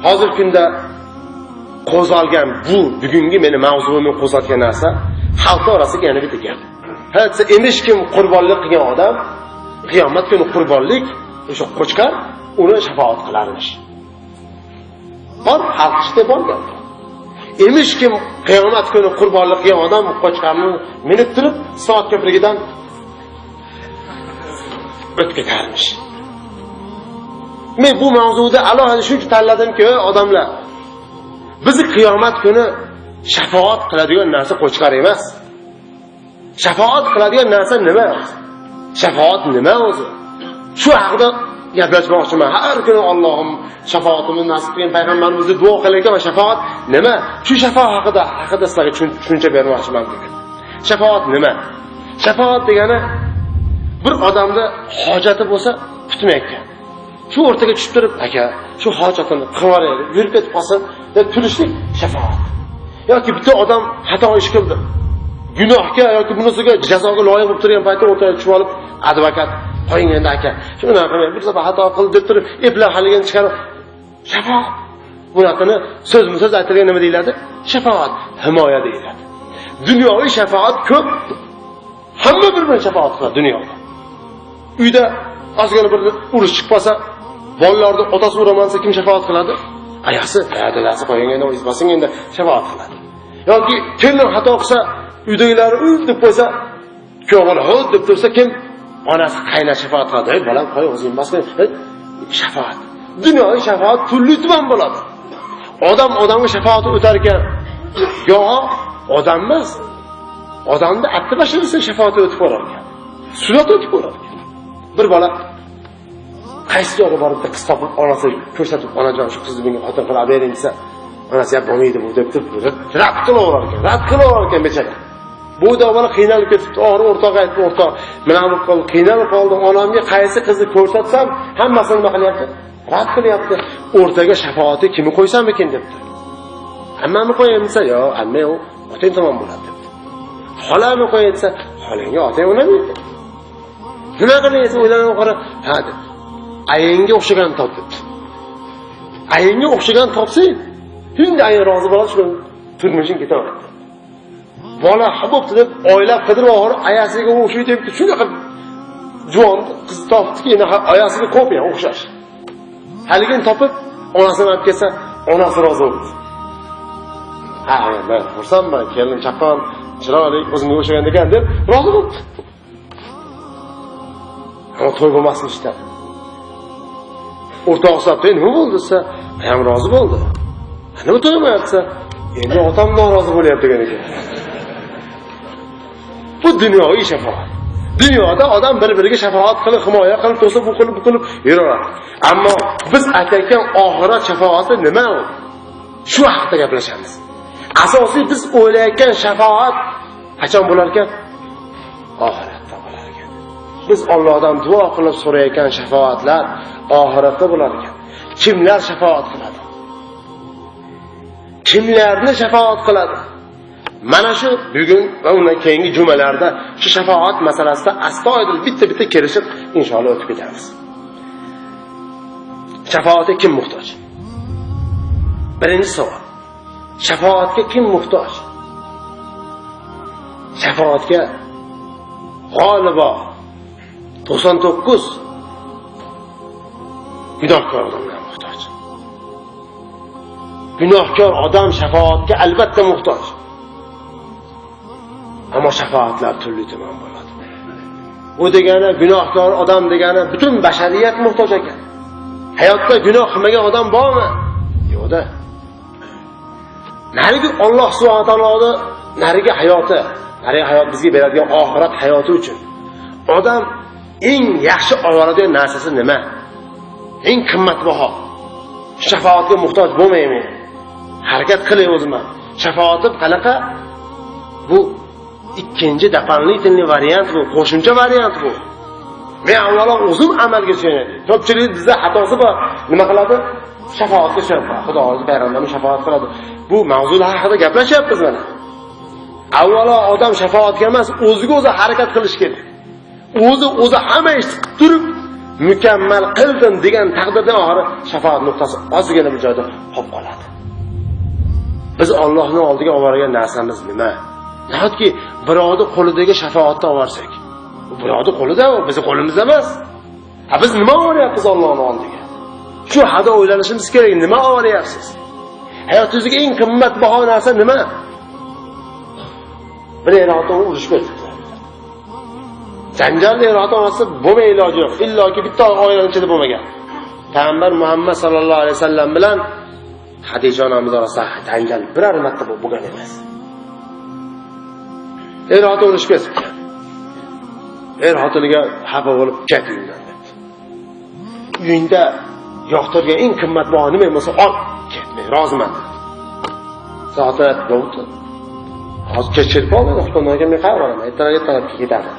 hozirgi kunda qo'zg'algan bugungi meni mavzumni qo'zg'atgan narsa xalq orasida yana bitta gap. Ha, emish kim qurbonlik qilgan odam qiyomat kuni qurbonlik o'sha qo'chqar uni shafoat qilarmish. Bor xalq ishda bor gap. Emish kim qiyomat kuni qurbonlik qilgan odam qo'chqarni minib turib soat ko'prigidan o'tib ketarmish. Men bu mavzuda alohida shuncha tanladimki, odamlar bizni qiyomat kuni shafoat qiladigan narsa qo'chqar emas. Shafoat qiladigan narsa nima? Shafoat nima o'zi? Shu haqida gaplashmoqchiman. Har kuni Allohim shafoatini nasib qilgan payg'ambarimizga duo qilayotgan va shafoat nima? Shu shafoat haqida sizlarga tushuncha bermoqchiman bugun. Shafoat nima? Shafoat degani bir odamda hojati bo'lsa kutmayotgan. Shu o'rtaga tushib turib, aka, shu hojatini qilib yurib ketib qolsa deb turishlik shafoat. Yoki bitta odam xato ish qildi. Gunohga yoki bunisiga jazoga loyiq bo'lib turgan paytda o'rtaga tushib olib, advokat qo'ying endi aka. Shuni qilmang, bir safar xato qildi deb turib, eplar haligini chiqarib shafoat. Bunaqani so'z aytilgan nima deyiladi? Shafoat, himoya deyiladi. Dunyoviy shafoat ko'p. Hamma bir-birini shafoat qiladi dunyoda. Uyda ozgina bir urush chiqib qolsa, bolalarni otasi uramansa kim shafoat qiladi? Ayasi, dadasi qo'ying endi o'zbasing endi shafoat qiladi. Yoki kelin xato qilsa, uydagilar deb qo'ysa, kuyovlar hod deb tursa kim? Onasi qaynar shafoat qiladi. Ey bolam, qo'y o'zing basqin. Shafoat. Dunyoviy shafoat turli-tuman bo'ladi. Odam odamga shafoat o'tar ekan, yo odam emas. Odamda atti bashirsa shafoati o'tib qolar ekan. Surat o'tib qolar ekan. Bir bola qaysi joyga borib qiz topib onasi ko'rsatib, onajon shu qizni menga xotin qilib bering desa, onasi ya bo'lmaydi bu deb turib rad qilaverar ekan. Rad qilaverar ekan bechara. Bu bola qiynalib ketibdi. Og'ir o'rtog'i aytdi, o'rtoq, mana bu qiynalib qoldim. Onamga qaysi qizni ko'rsatsam, hammasini nima qilyapti? Rad qilyapti. O'rtaga shafoati kimni qo'ysam ekan debdi. Hammani qo'yaymi desa, yo, amma u otang tomon bo'ladi debdi. Xolani qo'y desa, xolangga otang o'namaydi. Nima qilaysiz o'ylanib qara? Ha deb. Ayinga o'xshagan top debdi. Ayinga o'xshagan topsang, endi ayin rozi bo'ladi, shu turmushing ketaveradi. Bola habobdi deb oylab qidirib olib, ayasiga o'xshaydi deb shunaqa juvon qiz topdiki, endi ayasiga kopiya o'xshash. Haligini topib, onasini olib kelsa, onasi rozi bo'ldi. Ha, men xursandman, kelin chaqqon, chiroyli, o'zimga o'xshagan ekan deb rozi bo'ldi. Ama to'y bo'lmasmi ishda. O'rtoq hisobda nima bo'ldi desa, ham rozi bo'ldi. Nima to'ymayapti? Endi otam norozi bo'lyapti degan ekan. Bu dunyoviy shafoat. Dunyoda odam bir-biriga shafoat qilib, himoya qilib, to'sib, bu qilib yuraveradi. Ammo biz aytayotgan oxirat shafoati nima u? Shu haqida gaplashamiz. Asosiy biz o'ylayotgan shafoat qachon bo'lar ekan? Oxiratda bo'lar ekan. Biz Allohdan duo qilib so'rayotgan shafoatlar oxiratda bo'lar ekan. Kimlar shafoat qiladi? Kimlarni shafoat qiladi? Mana shu bugun va undan keyingi jumalarda shu shafoat masalasida astoydil bitta kelishib inshaalloh o'tib ketamiz. Shafoatga kim muhtoj? Birinchi savol. Shafoatga kim muhtoj? Shafoatga g'olibo 99 gunohkor odamlar muhtoj. Gunohkor odam shafoatga albatta muhtoj. Ammo shafoatlar turli-tuman bo'ladi. U degani gunohkor odam degani butun bashariyat muhtoj ekan. Hayotda gunoh qilmagan odam bormi? Yo'qda. Narigi Alloh subhanahu va taoloning narigi hayoti bizga beradigan oxirat hayoti uchun odam eng yaxshi oladigan narsasi nima? Eng qimmatbaho. Shafoatga muhtoj bo'lmayman. Harakat qilay o'zim. Shafoatim qanaqa? Bu ikkinchi doполнительный variant bu, qo'shimcha variant bu. Men avvalo o'zim amalga so'yadi. Ko'pchilik bizda xatosi bor. Nima qiladi? Shafoatga so'yadi. Xudo o'zi payg'ambarimiz shafoat qiladi. Bu mavzular haqida gaplashyapmiz mana. Avvalo odam shafoatga emas, o'ziga o'zi harakat qilish kerak. O'zi hamma ish turib mukammal qildim degan taqdirda oxiri shafaat nuqtasi ozgina bir joyda qolib qoladi. Biz Allohning oldiga olib borgan narsamiz nima? Nahotki birovning qo'lidagi shafaatni olib borsak, bu birovning qo'lida, u bizning qo'limizda emas. Biz nima olyapmiz Allohning oldiga? Shu haqida o'ylanishimiz kerak. Nima olyapsiz? Hayotingizdagi eng qimmatbaho narsa nima? Bir er-xotin urushib ketibdi. Janjalli er-xotin olsa bo'lmay iloji yo'q. Illoki bitta oilaning ichida bo'lmagan. Payg'ambar Muhammad sallallohu alayhi vasallam bilan Xadija onamiz orasida janjal biror marta bo'lgan emas. Er-xotin urushib ketibdi. Er-xotiniga xafa bo'lib ketingdan debdi. Uyingda yoqtirgan eng qimmatbaho nima bo'lsa ol, ketmay, roziman dedi. Soat bo'ldi. Hozir kechirib qoldi, xonadonga men qayerga boraman? Ertaga tarafga ketaman.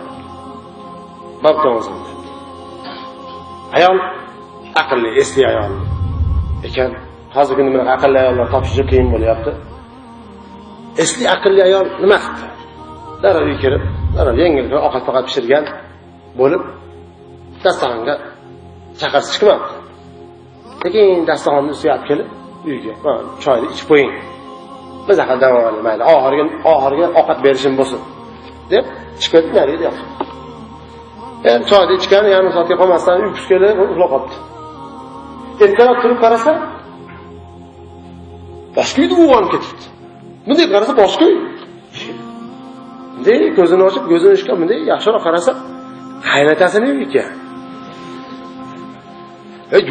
Babtonizim dedi. Ayol aqlli, esli ayol ekan. Hozirgi nima aqlli ayollar topishi qiyin bo'lyapti. Esli aqlli ayol nima qildi? Darrov uyga kirib, darrov yengil ovqat pishirgan bo'lib, dasturxonga chaqirib chiqmabdi. Lekin dasturxonni ustiga olib kelib, uyga, choyni ichib qo'ying. Biz aqldan olaylik, mayli, oxirgi ovqat berishim bo'lsin, deb chiqib nariga yo'q. Endi choyni ichgan, yarim soatga qolmasdan uyqusi kelib, uxlab qolibdi. Ertalab turib qarasa, boshqa uyda uyg'onib ketibdi. Bunday qarasa boshqa uy. Bunday ko'zini ochib, ko'zini ishga, bunday yaxshiroq qarasa, qaynotasining uyi ekan.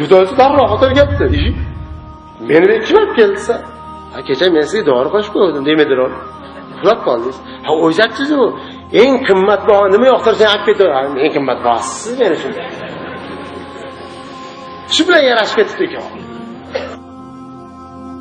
Judosi darrov xotir ketdi. Meni kim olib keldisa, kecha men sizga dori qo'shib qo'ydim, demadilar. Uxlab qoldingiz. O'ylayapsiz u eng qimmatbaho nima yoqtirsang olib ketaver. Eng qimmatbaho siz meni shunday. Shu bilan yarashib ketdi ekan.